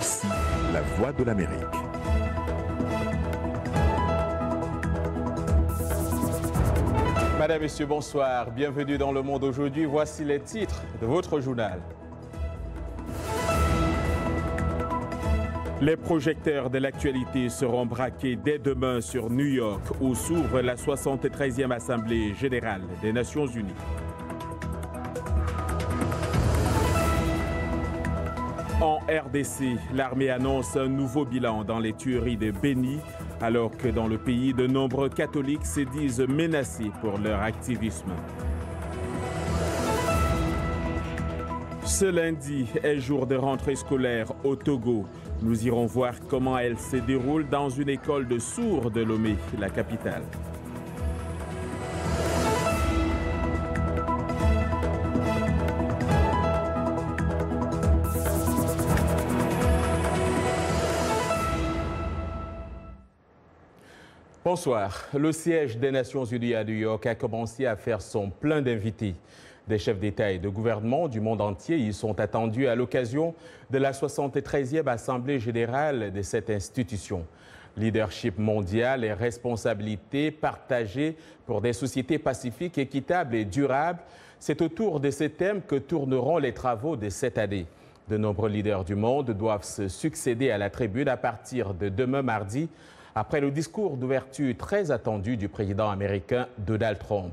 Ici, la voix de l'Amérique. Madame, Messieurs, bonsoir. Bienvenue dans Le Monde aujourd'hui. Voici les titres de votre journal. Les projecteurs de l'actualité seront braqués dès demain sur New York, où s'ouvre la 73e Assemblée générale des Nations unies. En RDC, l'armée annonce un nouveau bilan dans les tueries de Béni, alors que dans le pays, de nombreux catholiques se disent menacés pour leur activisme. Ce lundi est jour de rentrée scolaire au Togo. Nous irons voir comment elle se déroule dans une école de sourds de Lomé, la capitale. Bonsoir. Le siège des Nations unies à New York a commencé à faire son plein d'invités. Des chefs d'État et de gouvernement du monde entier y sont attendus à l'occasion de la 73e Assemblée générale de cette institution. Leadership mondial et responsabilités partagées pour des sociétés pacifiques, équitables et durables, c'est autour de ces thèmes que tourneront les travaux de cette année. De nombreux leaders du monde doivent se succéder à la tribune à partir de demain mardi, après le discours d'ouverture très attendu du président américain Donald Trump.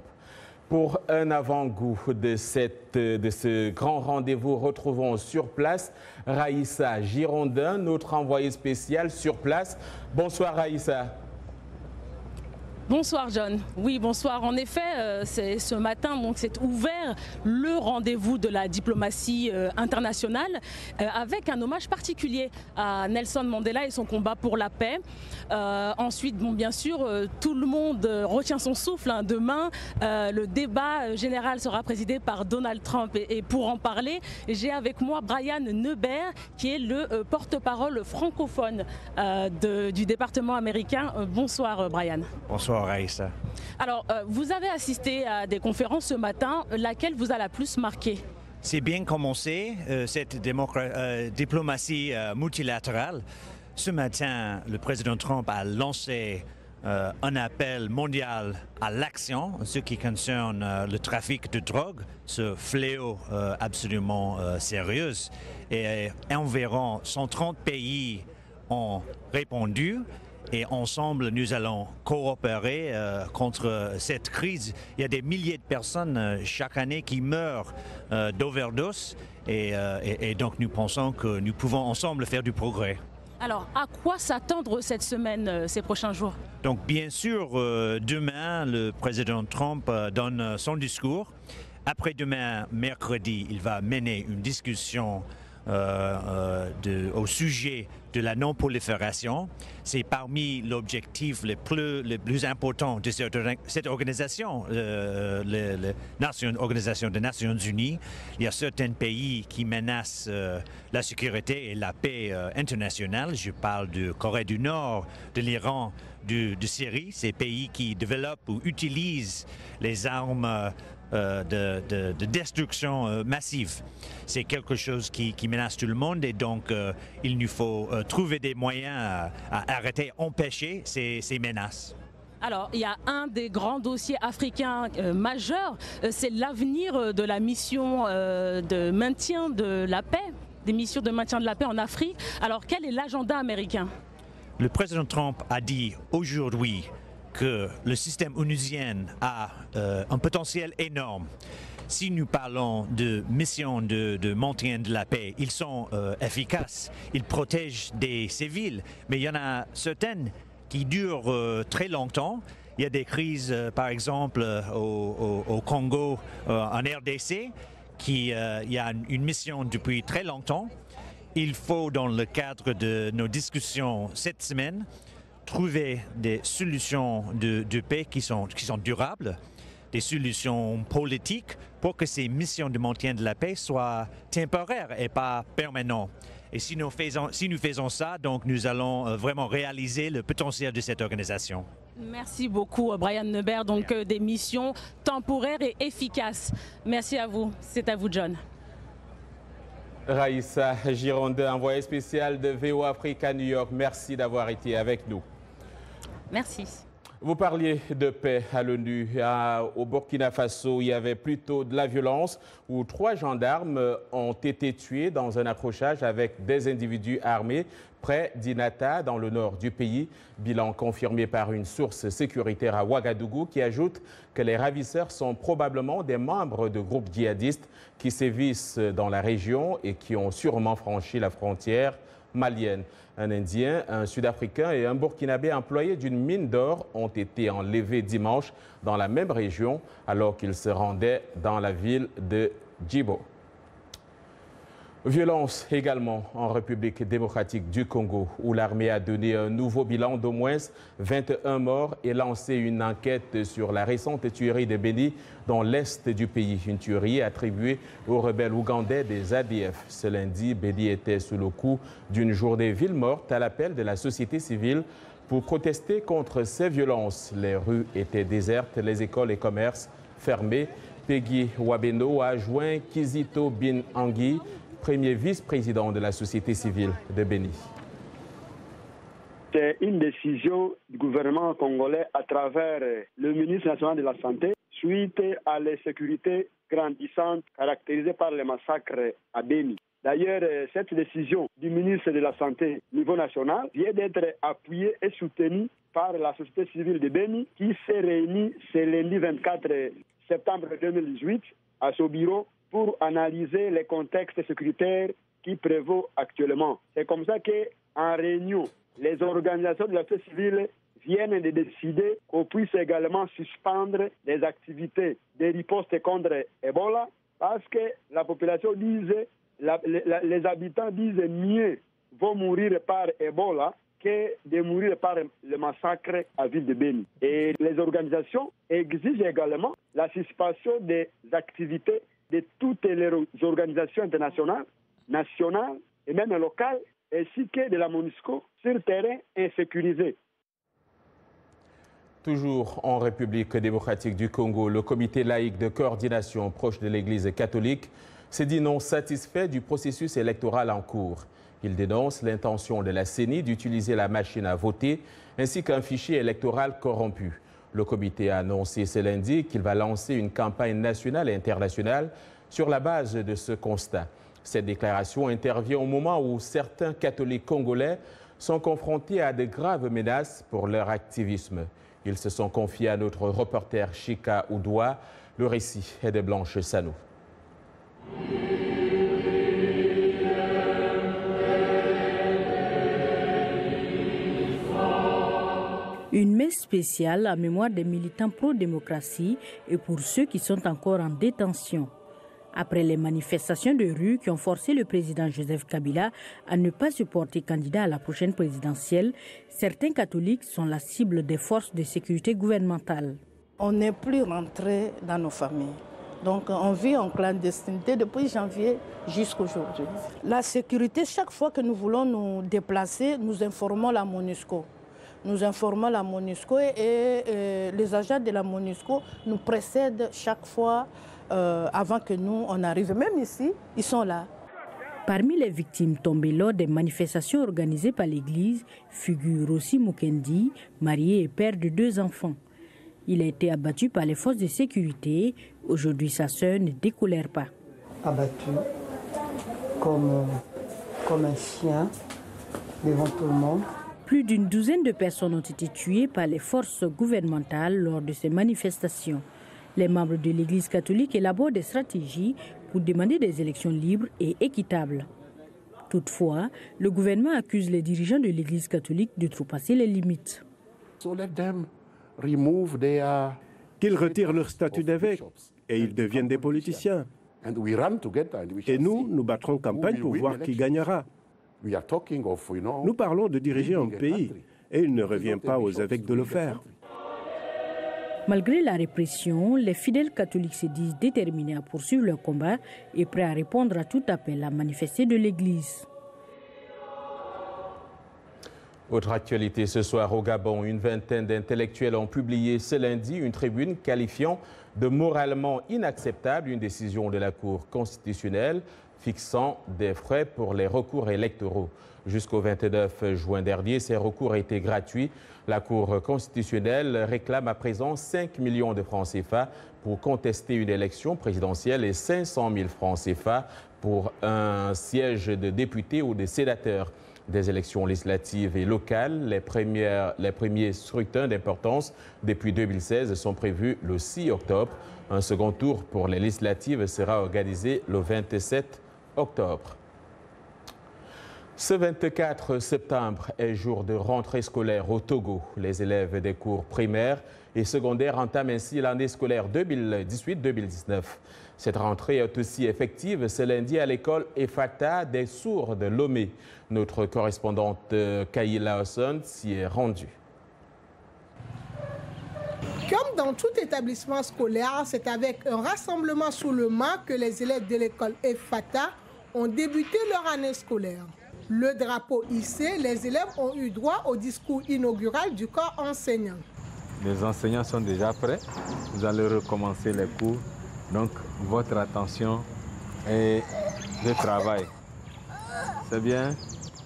Pour un avant-goût de ce grand rendez-vous, retrouvons sur place Raïssa Girondin, notre envoyée spéciale sur place. Bonsoir Raïssa. Bonsoir John. Oui, bonsoir. En effet, c'est ce matin, donc c'est ouvert le rendez-vous de la diplomatie internationale avec un hommage particulier à Nelson Mandela et son combat pour la paix. Ensuite, bon, bien sûr, tout le monde retient son souffle. Demain, le débat général sera présidé par Donald Trump. Et pour en parler, j'ai avec moi Brian Neubert, qui est le porte-parole francophone du département américain. Bonsoir Brian. Bonsoir Raïssa. Alors, vous avez assisté à des conférences ce matin, laquelle vous a la plus marqué? C'est bien commencé, cette diplomatie multilatérale. Ce matin, le président Trump a lancé un appel mondial à l'action en ce qui concerne le trafic de drogue, ce fléau absolument sérieux. Et environ 130 pays ont répondu. Et ensemble, nous allons coopérer contre cette crise. Il y a des milliers de personnes chaque année qui meurent d'overdose et donc nous pensons que nous pouvons ensemble faire du progrès. Alors, à quoi s'attendre cette semaine, ces prochains jours? Donc, bien sûr, demain, le président Trump donne son discours. Après-demain, mercredi, il va mener une discussion au sujet de la non-prolifération. C'est parmi l'objectif le plus important de cette organisation, l'Organisation des Nations Unies. Il y a certains pays qui menacent la sécurité et la paix internationale. Je parle de Corée du Nord, de l'Iran, de Syrie, ces pays qui développent ou utilisent les armes de destruction massive. C'est quelque chose qui menace tout le monde et donc il nous faut trouver des moyens à arrêter, empêcher ces menaces. Alors, il y a un des grands dossiers africains majeurs, c'est l'avenir de la mission de maintien de la paix, des missions de maintien de la paix en Afrique. Alors, quel est l'agenda américain? Le président Trump a dit aujourd'hui que le système onusien a un potentiel énorme. Si nous parlons de missions de maintien de la paix, ils sont efficaces, ils protègent des civils, mais il y en a certaines qui durent très longtemps. Il y a des crises, par exemple, au Congo, en RDC, il y a une mission depuis très longtemps. Il faut, dans le cadre de nos discussions cette semaine, trouver des solutions de paix qui sont durables, des solutions politiques pour que ces missions de maintien de la paix soient temporaires et pas permanentes. Et si nous faisons ça, donc nous allons vraiment réaliser le potentiel de cette organisation. Merci beaucoup Brian Neubert, donc des missions temporaires et efficaces. Merci à vous, c'est à vous John. Raïssa Girondin, envoyée spéciale de VOA Afrique à New York, merci d'avoir été avec nous. Merci. Vous parliez de paix à l'ONU. Au Burkina Faso, il y avait plutôt de la violence où 3 gendarmes ont été tués dans un accrochage avec des individus armés près d'Inata, dans le nord du pays. Bilan confirmé par une source sécuritaire à Ouagadougou qui ajoute que les ravisseurs sont probablement des membres de groupes djihadistes qui sévissent dans la région et qui ont sûrement franchi la frontière malienne. Un Indien, un Sud-Africain et un Burkinabé employés d'une mine d'or ont été enlevés dimanche dans la même région alors qu'ils se rendaient dans la ville de Djibo. Violence également en République démocratique du Congo, où l'armée a donné un nouveau bilan d'au moins 21 morts et lancé une enquête sur la récente tuerie de Beni dans l'est du pays. Une tuerie attribuée aux rebelles ougandais des ADF. Ce lundi, Beni était sous le coup d'une journée ville morte à l'appel de la société civile pour protester contre ces violences. Les rues étaient désertes, les écoles et commerces fermés. Peggy Wabeno a joint Kizito Bin Angui, premier vice-président de la société civile de Beni. C'est une décision du gouvernement congolais à travers le ministre national de la Santé suite à l'insécurité grandissante caractérisée par les massacres à Beni. D'ailleurs, cette décision du ministre de la Santé au niveau national vient d'être appuyée et soutenue par la société civile de Beni qui s'est réunie ce lundi 24 septembre 2018 à son bureau pour analyser les contextes sécuritaires qui prévaut actuellement. C'est comme ça qu'en réunion, les organisations de la société civile viennent de décider qu'on puisse également suspendre les activités de riposte contre Ebola parce que la population disait, les habitants disent mieux vont mourir par Ebola que de mourir par le massacre à ville de Beni. Et les organisations exigent également la suspension des activités de toutes les organisations internationales, nationales et même locales, ainsi que de la MONUSCO sur terrain insécurisé. Toujours en République démocratique du Congo, le comité laïque de coordination proche de l'Église catholique s'est dit non satisfait du processus électoral en cours. Il dénonce l'intention de la CENI d'utiliser la machine à voter ainsi qu'un fichier électoral corrompu. Le comité a annoncé ce lundi qu'il va lancer une campagne nationale et internationale sur la base de ce constat. Cette déclaration intervient au moment où certains catholiques congolais sont confrontés à de graves menaces pour leur activisme. Ils se sont confiés à notre reporter Chika Oudoua. Le récit est de Blanche Sanou. Une messe spéciale en mémoire des militants pro-démocratie et pour ceux qui sont encore en détention. Après les manifestations de rue qui ont forcé le président Joseph Kabila à ne pas se porter candidat à la prochaine présidentielle, certains catholiques sont la cible des forces de sécurité gouvernementales. On n'est plus rentré dans nos familles. Donc on vit en clandestinité depuis janvier jusqu'à aujourd'hui. La sécurité, chaque fois que nous voulons nous déplacer, nous informons la MONUSCO. Nous informons la MONUSCO et les agents de la MONUSCO nous précèdent chaque fois avant que nous on arrive. Même ici, ils sont là. Parmi les victimes tombées lors des manifestations organisées par l'Église figure Rossi Mukendi, marié et père de 2 enfants. Il a été abattu par les forces de sécurité. Aujourd'hui, sa sœur ne décolère pas. Abattu comme un chien devant tout le monde. Plus d'une douzaine de personnes ont été tuées par les forces gouvernementales lors de ces manifestations. Les membres de l'Église catholique élaborent des stratégies pour demander des élections libres et équitables. Toutefois, le gouvernement accuse les dirigeants de l'Église catholique de trespasser les limites. Qu'ils retirent leur statut d'évêque et ils deviennent des politiciens. Et nous battrons campagne pour voir qui gagnera. Nous parlons de diriger un pays et il ne revient pas aux évêques de le faire. Malgré la répression, les fidèles catholiques se disent déterminés à poursuivre leur combat et prêts à répondre à tout appel à manifester de l'Église. Autre actualité ce soir au Gabon, une vingtaine d'intellectuels ont publié ce lundi une tribune qualifiant de moralement inacceptable une décision de la Cour constitutionnelle fixant des frais pour les recours électoraux. Jusqu'au 29 juin dernier, ces recours étaient gratuits. La Cour constitutionnelle réclame à présent 5 millions de francs CFA pour contester une élection présidentielle et 500 000 francs CFA pour un siège de député ou de sénateur. Des élections législatives et locales, les premiers scrutins d'importance depuis 2016 sont prévus le 6 octobre. Un second tour pour les législatives sera organisé le 27 octobre. Ce 24 septembre est jour de rentrée scolaire au Togo. Les élèves des cours primaires et secondaires entament ainsi l'année scolaire 2018-2019. Cette rentrée est aussi effective ce lundi à l'école Efata des Sourds de Lomé. Notre correspondante Kaila Hassan s'y est rendue. Comme dans tout établissement scolaire, c'est avec un rassemblement sous le mât que les élèves de l'école Efata ont débuté leur année scolaire. Le drapeau hissé, les élèves ont eu droit au discours inaugural du corps enseignant. Les enseignants sont déjà prêts. Vous allez recommencer les cours. Donc, votre attention et le travail. C'est bien?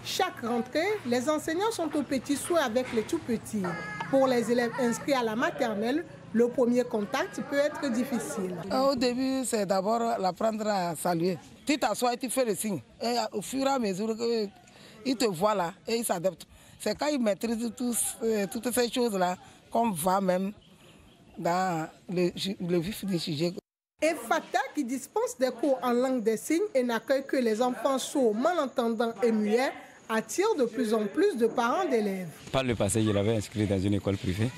Chaque rentrée, les enseignants sont au petit soin avec les tout-petits. Pour les élèves inscrits à la maternelle, le premier contact peut être difficile. Au début, c'est d'abord l'apprendre à saluer. Tu t'assois et tu fais le signe. Et au fur et à mesure qu'ils te voient là et ils s'adaptent. C'est quand ils maîtrisent toutes ces choses-là qu'on va même dans le vif du sujet. Efata, qui dispense des cours en langue des signes et n'accueille que les enfants sourds, malentendants et muets, attire de plus en plus de parents d'élèves. Par le passé, je l'avais inscrit dans une école privée,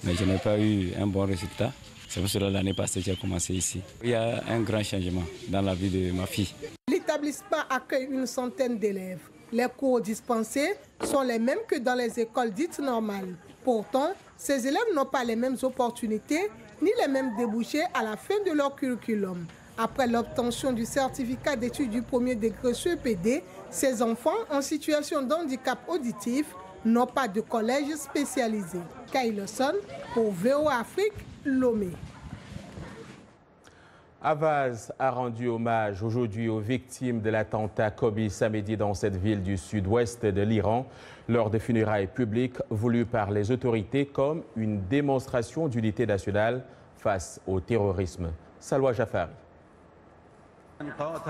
mais je n'ai pas eu un bon résultat. C'est pour cela que l'année passée, j'ai commencé ici. Il y a un grand changement dans la vie de ma fille. L'établissement accueille une centaine d'élèves. Les cours dispensés sont les mêmes que dans les écoles dites normales. Pourtant, ces élèves n'ont pas les mêmes opportunités ni les mêmes débouchés à la fin de leur curriculum. Après l'obtention du certificat d'études du premier degré CEPD, ces enfants en situation de handicap auditif n'ont pas de collège spécialisé. Kaila Hassan pour VOA Afrique, Lomé. Avaz a rendu hommage aujourd'hui aux victimes de l'attentat commis samedi dans cette ville du sud-ouest de l'Iran, lors de funérailles publiques voulues par les autorités comme une démonstration d'unité nationale face au terrorisme. Salwa Jafari.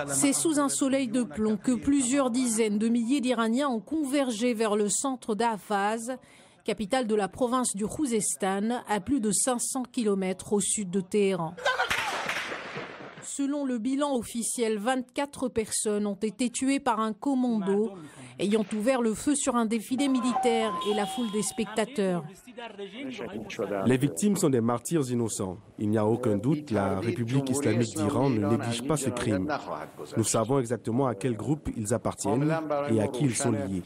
C'est sous un soleil de plomb que plusieurs dizaines de milliers d'Iraniens ont convergé vers le centre d'Ahvaz, capitale de la province du Khouzestan, à plus de 500 km au sud de Téhéran. Selon le bilan officiel, 24 personnes ont été tuées par un commando ayant ouvert le feu sur un défilé militaire et la foule des spectateurs. Les victimes sont des martyrs innocents. Il n'y a aucun doute, la République islamique d'Iran ne néglige pas ce crime. Nous savons exactement à quel groupe ils appartiennent et à qui ils sont liés.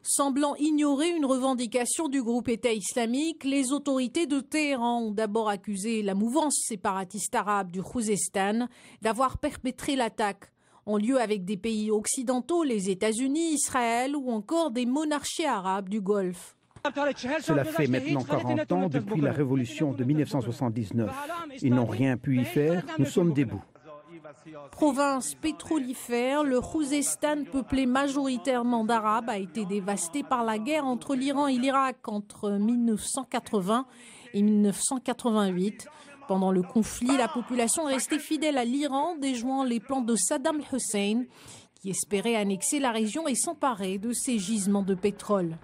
Semblant ignorer une revendication du groupe État islamique, les autorités de Téhéran ont d'abord accusé la mouvance séparatiste arabe du Khouzestan d'avoir perpétré l'attaque, en lieu avec des pays occidentaux, les États-Unis, Israël ou encore des monarchies arabes du Golfe. Cela fait maintenant 40 ans depuis la révolution de 1979. Ils n'ont rien pu y faire, nous sommes debout. Province pétrolifère, le Khouzestan, peuplé majoritairement d'Arabes, a été dévasté par la guerre entre l'Iran et l'Irak entre 1980 et 1988. Pendant le conflit, la population est restée fidèle à l'Iran, déjouant les plans de Saddam Hussein, qui espérait annexer la région et s'emparer de ses gisements de pétrole.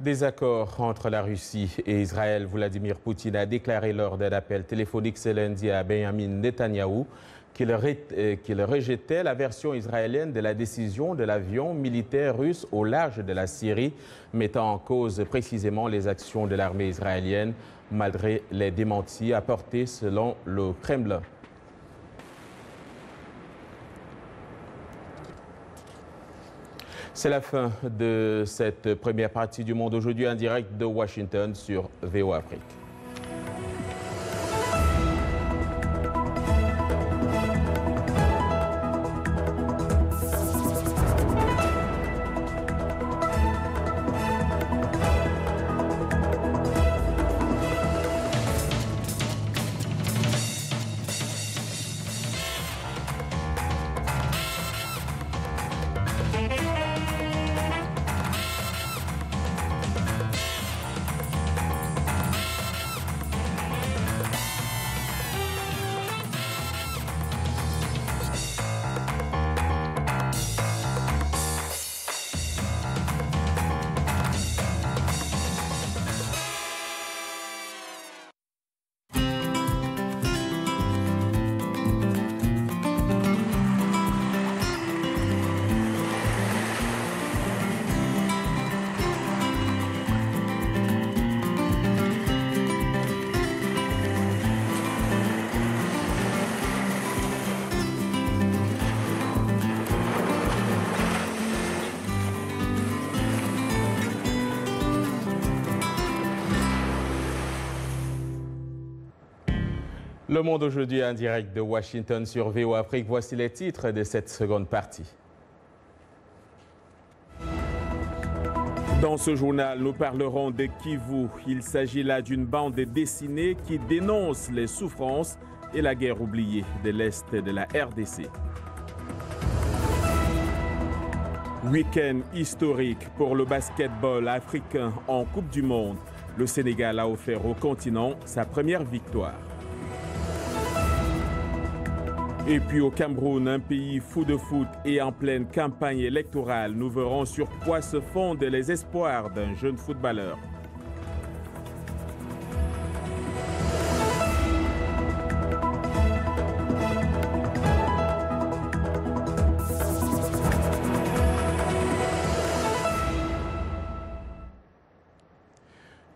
Désaccord entre la Russie et Israël. Vladimir Poutine a déclaré lors d'un appel téléphonique ce lundi à Benjamin Netanyahou qu'il rejetait la version israélienne de la décision de l'avion militaire russe au large de la Syrie, mettant en cause précisément les actions de l'armée israélienne, malgré les démentis apportés selon le Kremlin. C'est la fin de cette première partie du Monde aujourd'hui en direct de Washington sur VOA Afrique. Le Monde aujourd'hui en direct de Washington sur VOA Afrique. Voici les titres de cette seconde partie. Dans ce journal, nous parlerons de Kivu. Il s'agit là d'une bande dessinée qui dénonce les souffrances et la guerre oubliée de l'Est de la RDC. Week-end historique pour le basketball africain en Coupe du Monde. Le Sénégal a offert au continent sa première victoire. Et puis au Cameroun, un pays fou de foot et en pleine campagne électorale, nous verrons sur quoi se fondent les espoirs d'un jeune footballeur.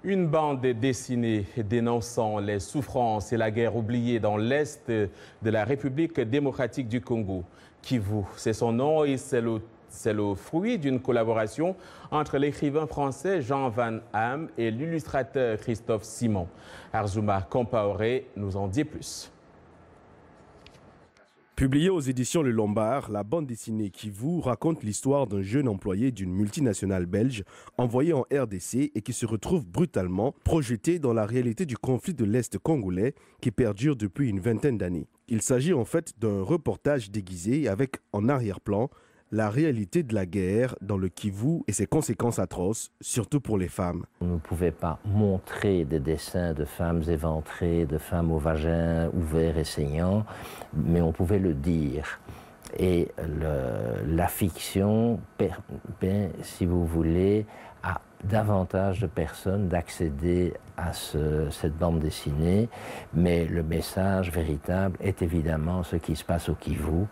Une bande dessinée dénonçant les souffrances et la guerre oubliée dans l'Est de la République démocratique du Congo. Kivu, c'est son nom et c'est le fruit d'une collaboration entre l'écrivain français Jean Van Hamme et l'illustrateur Christophe Simon. Arzouma Compaoré nous en dit plus. Publiée aux éditions Le Lombard, la bande dessinée Kivu raconte l'histoire d'un jeune employé d'une multinationale belge envoyé en RDC et qui se retrouve brutalement projeté dans la réalité du conflit de l'Est congolais qui perdure depuis une vingtaine d'années. Il s'agit en fait d'un reportage déguisé avec en arrière-plan la réalité de la guerre dans le Kivu et ses conséquences atroces, surtout pour les femmes. On ne pouvait pas montrer des dessins de femmes éventrées, de femmes au vagin ouvert et saignant, mais on pouvait le dire. Et la fiction permet, si vous voulez, à davantage de personnes d'accéder à cette bande dessinée, mais le message véritable est évidemment ce qui se passe au Kivu.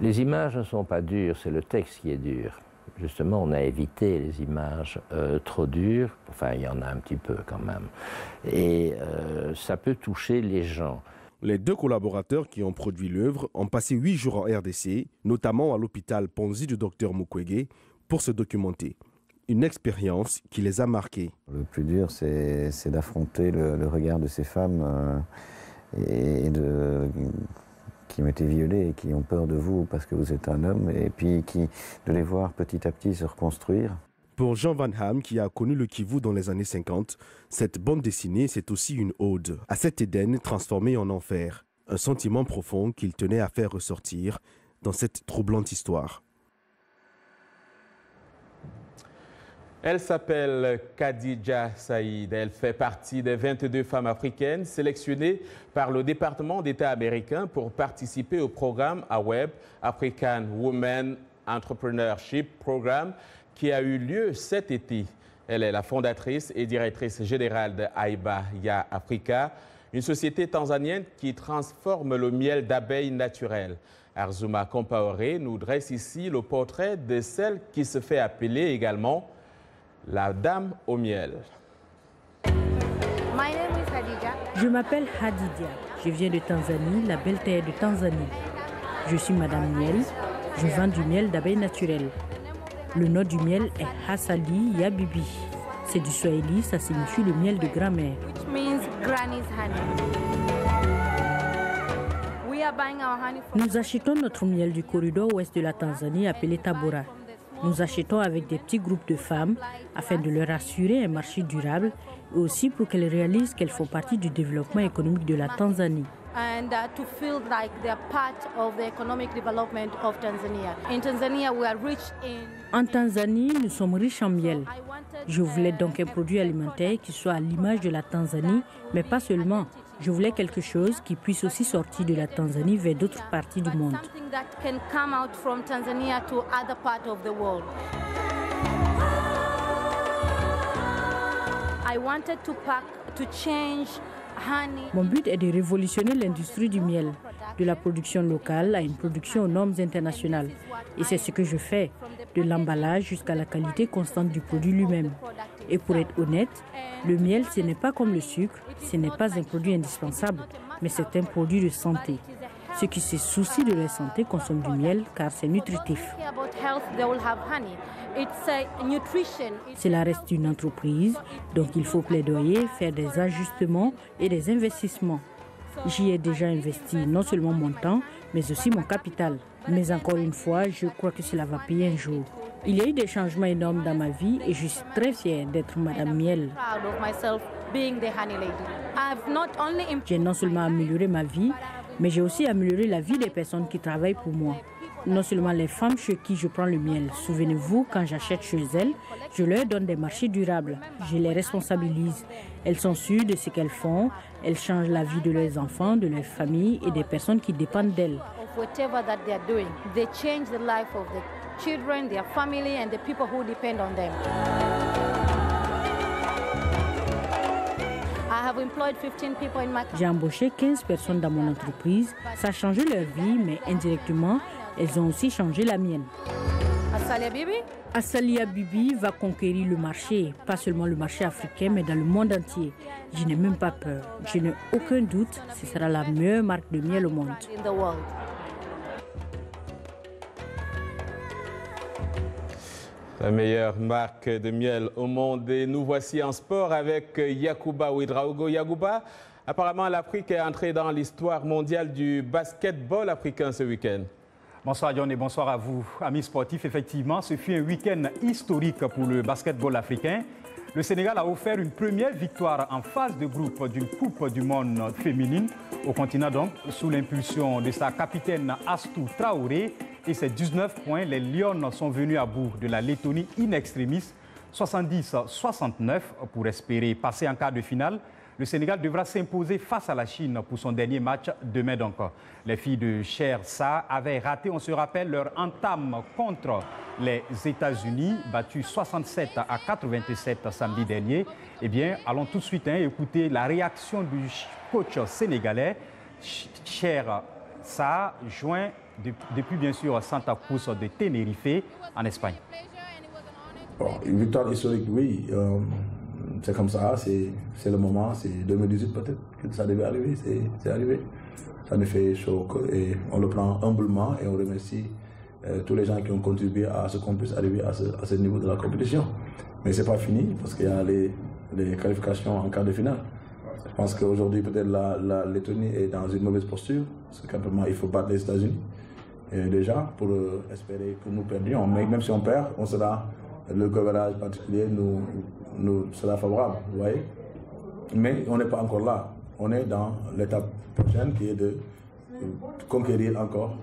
Les images ne sont pas dures, c'est le texte qui est dur. Justement, on a évité les images trop dures, enfin il y en a un petit peu quand même, et ça peut toucher les gens. Les deux collaborateurs qui ont produit l'œuvre ont passé 8 jours en RDC, notamment à l'hôpital Ponzi du Dr Mukwege, pour se documenter. Une expérience qui les a marqués. Le plus dur, c'est d'affronter le regard de ces femmes qui ont été violées et qui ont peur de vous parce que vous êtes un homme, et puis de les voir petit à petit se reconstruire. Pour Jean Van Hamme, qui a connu le Kivu dans les années 50, cette bande dessinée, c'est aussi une ode à cet Éden transformé en enfer. Un sentiment profond qu'il tenait à faire ressortir dans cette troublante histoire. Elle s'appelle Khadija Saïd. Elle fait partie des 22 femmes africaines sélectionnées par le département d'État américain pour participer au programme AWEB, African Women Entrepreneurship Programme, qui a eu lieu cet été. Elle est la fondatrice et directrice générale de Aiba Ya Africa, une société tanzanienne qui transforme le miel d'abeilles naturelles. Arzouma Compaoré nous dresse ici le portrait de celle qui se fait appeler également la dame au miel. Je m'appelle Hadidia. Je viens de Tanzanie, la belle terre de Tanzanie. Je suis Madame Miel. Je vends du miel d'abeilles naturelles. Le nom du miel est Hasali Yabibi. C'est du swahili, ça signifie le miel de grand-mère. Nous achetons notre miel du corridor ouest de la Tanzanie appelé Tabora. Nous achetons avec des petits groupes de femmes afin de leur assurer un marché durable et aussi pour qu'elles réalisent qu'elles font partie du développement économique de la Tanzanie. En Tanzanie, nous sommes riches en miel. Je voulais donc un produit alimentaire qui soit à l'image de la Tanzanie, mais pas seulement. Je voulais quelque chose qui puisse aussi sortir de la Tanzanie vers d'autres parties du monde. Mon but est de révolutionner l'industrie du miel, de la production locale à une production aux normes internationales. Et c'est ce que je fais, de l'emballage jusqu'à la qualité constante du produit lui-même. Et pour être honnête, le miel, ce n'est pas comme le sucre, ce n'est pas un produit indispensable, mais c'est un produit de santé. Ceux qui se soucient de leur santé consomment du miel car c'est nutritif. Cela reste une entreprise, donc il faut plaidoyer, faire des ajustements et des investissements. J'y ai déjà investi non seulement mon temps, mais aussi mon capital. Mais encore une fois, je crois que cela va payer un jour. Il y a eu des changements énormes dans ma vie et je suis très fière d'être Madame Miel. J'ai non seulement amélioré ma vie, mais j'ai aussi amélioré la vie des personnes qui travaillent pour moi. Non seulement les femmes chez qui je prends le miel. Souvenez-vous, quand j'achète chez elles, je leur donne des marchés durables. Je les responsabilise. Elles sont sûres de ce qu'elles font. Elles changent la vie de leurs enfants, de leurs familles et des personnes qui dépendent d'elles. J'ai embauché 15 personnes dans mon entreprise. Ça a changé leur vie, mais indirectement, elles ont aussi changé la mienne. Assalia Bibi va conquérir le marché, pas seulement le marché africain, mais dans le monde entier. Je n'ai même pas peur. Je n'ai aucun doute, ce sera la meilleure marque de miel au monde. La meilleure marque de miel au monde. Et nous voici en sport avec Yacouba Ouedraogo. Yacouba, apparemment l'Afrique est entrée dans l'histoire mondiale du basketball africain ce week-end. Bonsoir John et bonsoir à vous, amis sportifs. Effectivement, ce fut un week-end historique pour le basketball africain. Le Sénégal a offert une première victoire en phase de groupe d'une Coupe du monde féminine au continent, donc sous l'impulsion de sa capitaine Astou Traoré. Et ses 19 points, les Lions sont venus à bout de la Lettonie in extremis, 70-69 pour espérer passer en quart de finale. Le Sénégal devra s'imposer face à la Chine pour son dernier match demain. Donc, les filles de Cher Sa avaient raté, on se rappelle, leur entame contre les États-Unis, battus 67-87 samedi dernier. Eh bien, allons tout de suite écouter la réaction du coach sénégalais, Cher Sa, joint depuis bien sûr Santa Cruz de Tenerife en Espagne. Bon, une victoire historique, oui. C'est comme ça, c'est le moment, c'est 2018 peut-être que ça devait arriver, c'est arrivé. Ça nous fait chaud et on le prend humblement et on remercie tous les gens qui ont contribué à ce qu'on puisse arriver à ce niveau de la compétition. Mais ce n'est pas fini parce qu'il y a les qualifications en quart de finale. Je pense qu'aujourd'hui peut-être la Lettonie est dans une mauvaise posture parce que simplement il faut battre les États-Unis déjà pour espérer que nous perdions. Mais même si on perd, on sera, le gouvernage particulier nous sera favorable, vous voyez. Mais on n'est pas encore là. On est dans l'étape prochaine qui est de conquérir encore,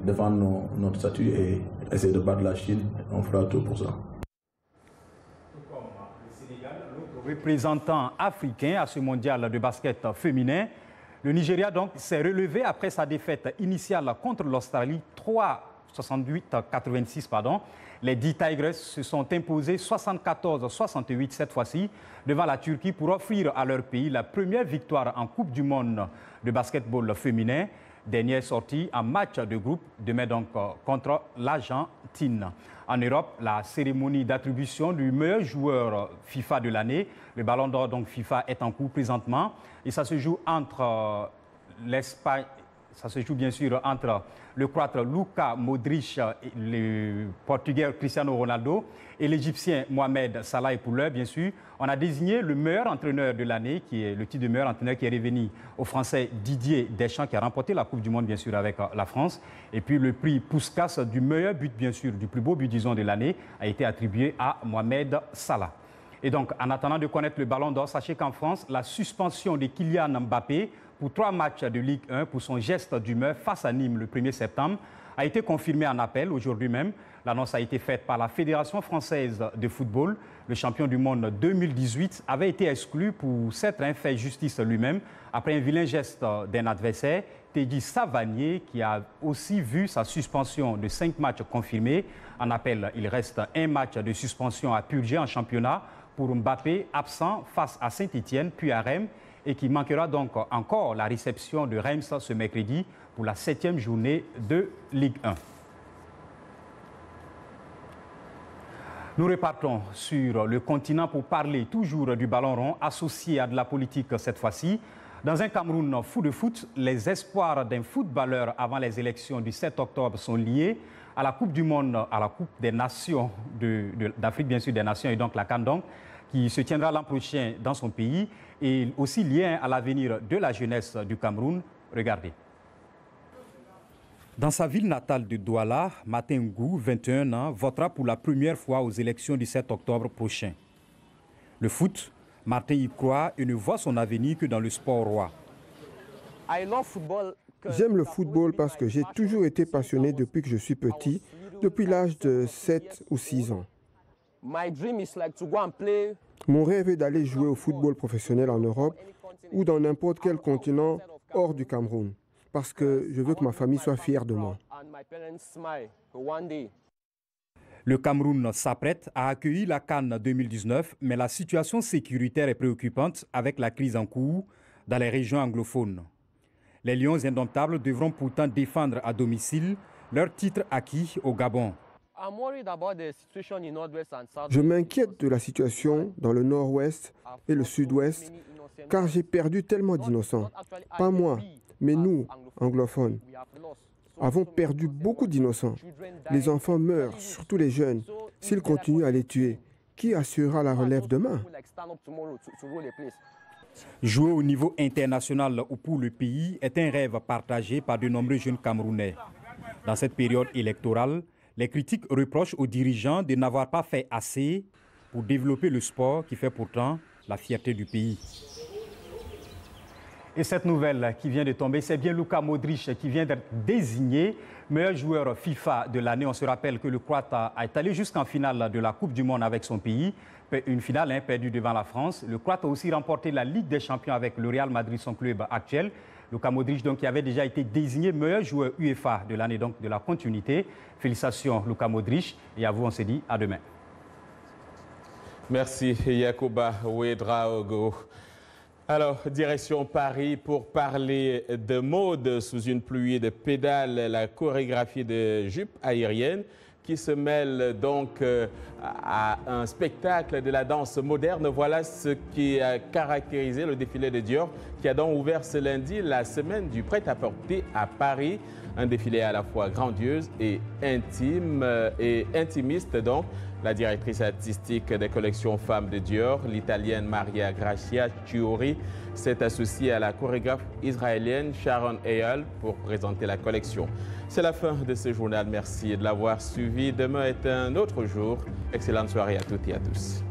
défendre notre statut et essayer de battre la Chine. On fera tout pour ça. Représentant africain à ce mondial de basket féminin, le Nigeria donc s'est relevé après sa défaite initiale contre l'Australie 68-86 pardon. Les 10 Tigers se sont imposés 74-68 cette fois-ci devant la Turquie pour offrir à leur pays la première victoire en Coupe du monde de basketball féminin. Dernière sortie en match de groupe demain donc contre l'Argentine. En Europe, la cérémonie d'attribution du meilleur joueur FIFA de l'année, le Ballon d'Or donc FIFA est en cours présentement et ça se joue entre l'Espagne. Ça se joue bien sûr entre le Croate Luka Modric, le Portugais Cristiano Ronaldo et l'Égyptien Mohamed Salah. Et pour l'heure, bien sûr, on a désigné le meilleur entraîneur de l'année, qui est le titre de meilleur entraîneur qui est revenu au Français Didier Deschamps, qui a remporté la Coupe du Monde, bien sûr, avec la France. Et puis le prix Puskas du meilleur but, bien sûr, du plus beau but, disons, de l'année, a été attribué à Mohamed Salah. Et donc, en attendant de connaître le Ballon d'Or, sachez qu'en France, la suspension de Kylian Mbappé pour 3 matchs de Ligue 1 pour son geste d'humeur face à Nîmes le 1er septembre a été confirmée en appel aujourd'hui même. L'annonce a été faite par la Fédération française de football. Le champion du monde 2018 avait été exclu pour s'être fait justice lui-même après un vilain geste d'un adversaire, Teddy Savanier, qui a aussi vu sa suspension de 5 matchs confirmée. En appel, il reste un match de suspension à purger en championnat pour Mbappé, absent face à Saint-Étienne puis à Reims, et qui manquera donc encore la réception de Reims ce mercredi pour la 7e journée de Ligue 1. Nous repartons sur le continent pour parler toujours du ballon rond associé à de la politique cette fois-ci. Dans un Cameroun fou de foot, les espoirs d'un footballeur avant les élections du 7 octobre sont liés à la Coupe du Monde, à la Coupe des Nations d'Afrique, bien sûr des Nations, et donc la CAN, qui se tiendra l'an prochain dans son pays et aussi lié à l'avenir de la jeunesse du Cameroun. Regardez. Dans sa ville natale de Douala, Martin Ngou, 21 ans, votera pour la première fois aux élections du 7 octobre prochain. Le foot, Martin y croit et ne voit son avenir que dans le sport roi. J'aime le football parce que j'ai toujours été passionné depuis que je suis petit, depuis l'âge de 7 ou 6 ans. Mon rêve est d'aller jouer au football professionnel en Europe ou dans n'importe quel continent hors du Cameroun, parce que je veux que ma famille soit fière de moi. Le Cameroun s'apprête à accueillir la CAN 2019, mais la situation sécuritaire est préoccupante avec la crise en cours dans les régions anglophones. Les Lions indomptables devront pourtant défendre à domicile leur titre acquis au Gabon. Je m'inquiète de la situation dans le nord-ouest et le sud-ouest, car j'ai perdu tellement d'innocents. Pas moi, mais nous, anglophones, avons perdu beaucoup d'innocents. Les enfants meurent, surtout les jeunes. S'ils continuent à les tuer, qui assurera la relève demain? Jouer au niveau international ou pour le pays est un rêve partagé par de nombreux jeunes Camerounais. Dans cette période électorale, les critiques reprochent aux dirigeants de n'avoir pas fait assez pour développer le sport qui fait pourtant la fierté du pays. Et cette nouvelle qui vient de tomber, c'est bien Luka Modric qui vient d'être désigné meilleur joueur FIFA de l'année. On se rappelle que le Croate est allé jusqu'en finale de la Coupe du Monde avec son pays. Une finale perdue devant la France. Le Croate a aussi remporté la Ligue des Champions avec le Real Madrid, son club actuel. Luka Modric, donc, qui avait déjà été désigné meilleur joueur UEFA de l'année, donc de la continuité. Félicitations, Luka Modric. Et à vous, on se dit à demain. Merci, Yacouba Ouedraogo. Alors, direction Paris pour parler de mode sous une pluie de pédales, la chorégraphie de jupe aérienne qui se mêle donc à un spectacle de la danse moderne. Voilà ce qui a caractérisé le défilé de Dior qui a donc ouvert ce lundi la semaine du prêt-à-porter à Paris. Un défilé à la fois grandiose et intime et intimiste donc. La directrice artistique des collections femmes de Dior, l'italienne Maria Grazia Chiuri, s'est associée à la chorégraphe israélienne Sharon Eyal pour présenter la collection. C'est la fin de ce journal. Merci de l'avoir suivi. Demain est un autre jour. Excellente soirée à toutes et à tous.